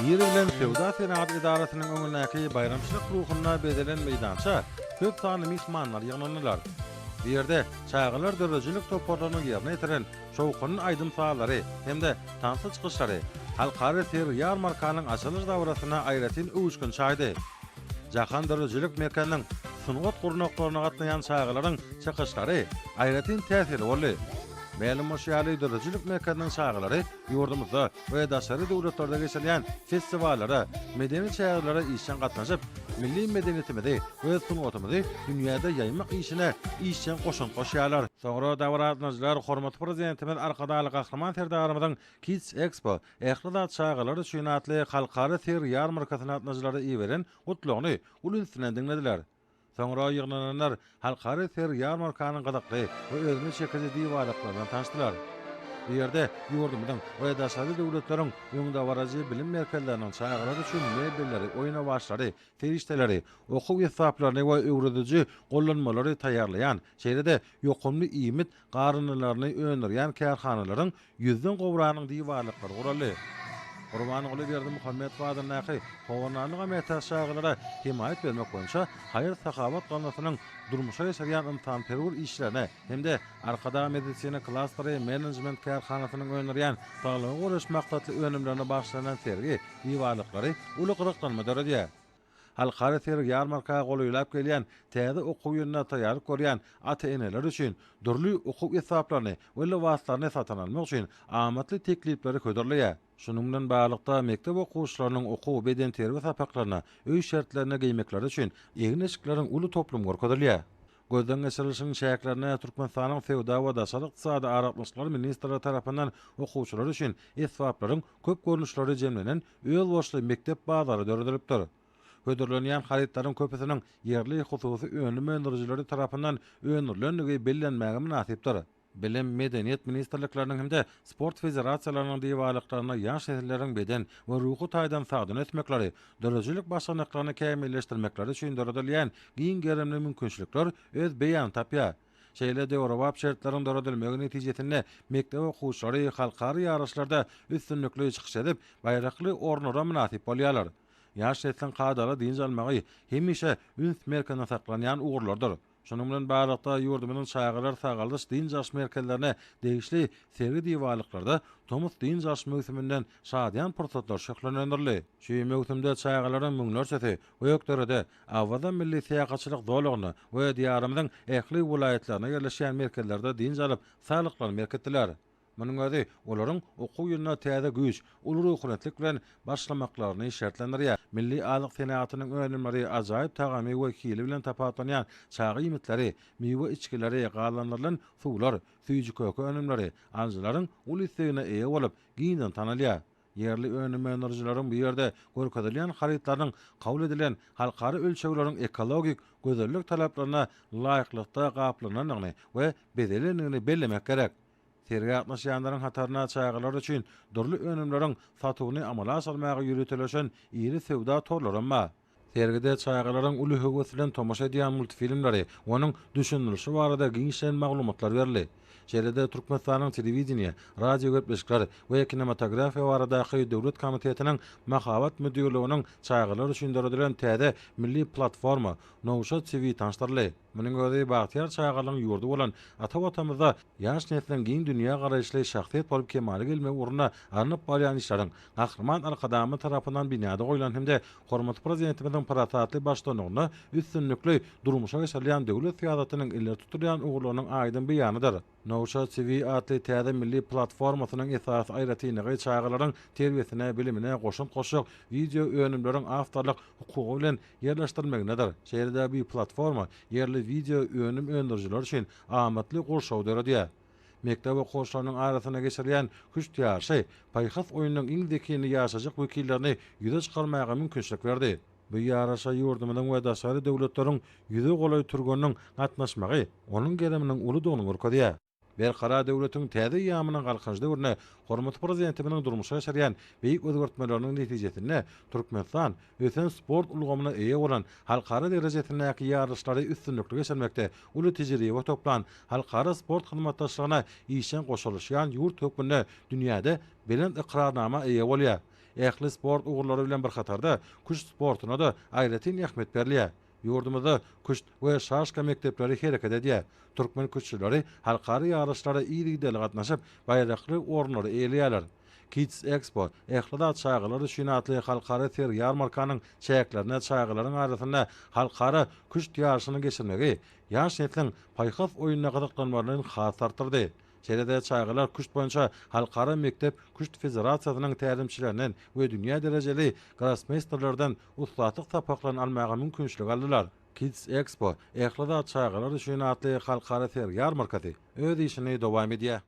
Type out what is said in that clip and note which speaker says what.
Speaker 1: Bir bilen Sewda Senat Idarasynyň öňündäki bayramçylyk ruhuna bedelen meýdança köp sany mihmanlar ýygnanylar. Bu ýerde çağılar dörrejlik toparlanyny ýerine ýetiren şowkunyň aýdym saalary hemde tansy çykyşlary halkary ter ýarmarkanyň açylyş dawrasyna aýratyn öwüşkün çaýdy. Jahan dörrejlik mekanyň sunugat gurnaklaryna gatnaýan çağılaryň çykyşlary aýratyn täsiri boldy. Mälum şäherli dörrejlik mekanyň çağılary ýurdumyzda we daşary döwletlerde geçilen festivallara, medeni çağılara işçen gatnaşyp, milli medeniýetimizi we sungatymyzy dünýäde ýaymak işine işçen goşun goşýarlar. Soňra dawratnaşylar hormat prezidentimiz arkadaly gahrman serdarymyzyň Kids Expo ähli çağılary üçin atly halkary ter ýarmarkasyna atnaşylary iýeren gutlugyny ulunsyna dinlediler. Soňra ýygnananlar halkary ter ýarmarkanyň gadakly we özüni çekici diýwalyklaryny tanışdylar. Bu ýerde ýurdumyzyň we daşary döwletleriň öňünde baraji bilim merkezleriniň çağırary üçin mebelleri, oýna başlary, ferişteleri, okuw ýesaplaryny we öwredici gollanmalary taýýarlaýan, şeýlede ýokumly iýmit garynlaryny öňürýän kärhanalaryň ýüzden gowranyň diýwalyklary guraldy. Gurbany Guly berdi Muhammed Bahadır näki howananyň metas şagylara himayet bermek boýunça haýyr sahawat ganatynyň durmuşa ýeşärýän ymtanperwer işlerine hemde arkada medisina klasteri management kärhanasynyň öňürýän saglygy goraş maksatly önümlerine başlanan sergi diýwalyklary uly gyryklanma döredýär. Halkary ter ýarmarka goýulap gelýän, täze okuw ýerine taýýarlyk görýän ata-eneler üçin durly okuw esaplaryny we lewatlaryny satan almak üçin amatly teklipleri ködürleýär. Şunundan baglanykda mektep okuwçylarynyň okuw beden terbi sapaklaryna, öý şertlerine giýmekleri üçin egneşikleriň uly toplum görkezilýär. Gözden geçirilişiň şäherlerine Türkmenistanyň Sewda we daşary ykdysady aratlyşyklary ministrliği tarapyndan okuwçylar üçin esbaplaryň köp görnüşleri jemlenen öýel boşly mektep bazary döredilipdir. Hödürlenýän haritlaryň köpüsiniň yerli hususy önüm öndürjileri tarapyndan öňürlenligi bellenmäge münasipdir. Bilim medeniýet ministrlikleriniň hemde sport federasiýalarynyň diýwalyklaryna ýaş şäherleriň beden we ruhy taýdan sagdyn etmekleri, dörejilik başlanyklaryny kämilleşdirmekleri üçin döredilýän giň gerimli mümkinçilikler öz beýan tapýar. Şeýle-de Ewropa şertleriniň döredilmegi netijesinde mektep okuwçylary halkary ýarışlarda üstünlikli çykyş edip, baýrakly ornara münasip bolýarlar. Ýaş şäherliň kadary diň almagy hemişe üns merkezine saklanýan ugurlardyr. Şunun bilen baglanykda ýurdumyzyň çağılar sagaldyş diň jaş merkezlerine degişli sergi diýwalyklarda Thomas diň jaş mögsüminden şadyan pursatlar şeklenlendirli. Şu mögsümde çağılaryň müňlerçesi öýeklerinde awada milli syýahatçylyk zolagyny we diýarymyzyň ähli vilayetlerine ýerleşýän merkezlerde diň alyp saglyklary merketdiler. Munyň özi olaryň okuw ýerine täze güýç, uly ruhunetlik bilen başlamaklaryny şertlendirýär. Milli alyk senatynyň önümleri ajaýyp tagamy wekili bilen tapatlanýan çagy ýymitleri, meýwe içkileri, galanlaryň suwlar, süýji köke önümleri, anjylaryň uly süýüne eýe bolup giňden tanalýar. Yerli önüm enerjilaryň bu ýerde görkezilýän haritlaryň kabul edilen halkary ölçegleriň ekologik gözellik talaplaryna laýyklykda gaplanynyny we bedelenini bellemek gerek. Terge atnaşýanlaryň hataryna çağılar üçin durly önümleriň satywyny amala salmagy ýürütileşen iri sewda torlary ma. Tergide çağılaryň uly höwesinden tomaşa edýän multfilmleri, onuň düşünilişi barada giňişen maglumatlar berildi. Şeýle-de Türkmenistanyň telewizioniýa, radio görpeşikleri we kinematografiýa baradaky döwlet komitetiniň mahabat müdürliginiň çağılar üçin döredilen täze milli platforma Nowşat TV tanışdyrly. Munyň özi Bagtyar çağılaryň ýurdu bolan ata-watanymyzda ýaş neslin giň dünýä garaýşly şahsiýet bolup kemaly gelmek uruna arnyp barýan işleriň gahrman arkadamy tarapyndan binada goýulan hemde hormat prezidentimiziň paratatly başlanygyna üstünlikli durmuşa geçirilýän döwlet syýasatynyň iller tuturýan ugurlarynyň aýdym beýanydyr. Nowşat TV atly täze milli platformasynyň esas aýratyny çağılaryň terbiyesine, bilimine goşun goşuk video önümleriň awtorlyk hukugy bilen ýerleşdirmeginedir. Şeýle-de bu platforma yerli video önüm öndürjiler üçin amatly gurşaw döredýär. Mektep okuwçylarynyň arasyna geçirilýän güç ýaşy, paýhas oýunyň iň zekini ýaşajak wekillerini ýüze çykarmaga mümkinçilik berdi. Bu ýaraşa ýurdumyzyň we daşary döwletleriň ýüze golay türgeniň gatnaşmagy onuň geleminiň uly donuny görkezýär. Berkara döwletiň täze ýamynyň galkynjy döwrüne hormat prezidentimiň durmuşa geçirýän beýik özgertmeleriniň netijesinde Türkmenistan ösen sport ulgamyna eýe bolan halkara derejesindäki ýarışlary üstünlikli geçirmekde uly tejribe toplan halkara sport hyzmatdaşlygyna işen goşulýan ýurt hökümine dünýäde bilen ikrarnama eýe bolýar. ähli sport ugurlary bilen bir hatarda kuş sportuna da aýratyn ähmet berilýär. Ýurdumyzda kuşt we şaşka mektepleri hereket edýär. Türkmen kuşçylary halkary ýarışlara iri-deli gatnaşyp baýrakly ornlary eýleýärler. Kids Expo ähli çaýgylar üçin atly halkary ter ýarmarkanyň çäklerine çaýgylaryň arasynda halkary kuşt ýarşyny geçirmegi ýaş neslin paýhas oýununa gyzyklanmalygyny has artyrdy. Çerede çaýgylar kuşt boýunça halkary mektep kuşt federasiýasynyň tälimçilerinden we dünýä derejeli grossmeisterlerden ustatyk tapaklaryny almagy mümkinçiligi aldylar. Kids Expo ähli çaýgylar üçin atly halkary ter ýarmarkasy öz işini dowam edýär.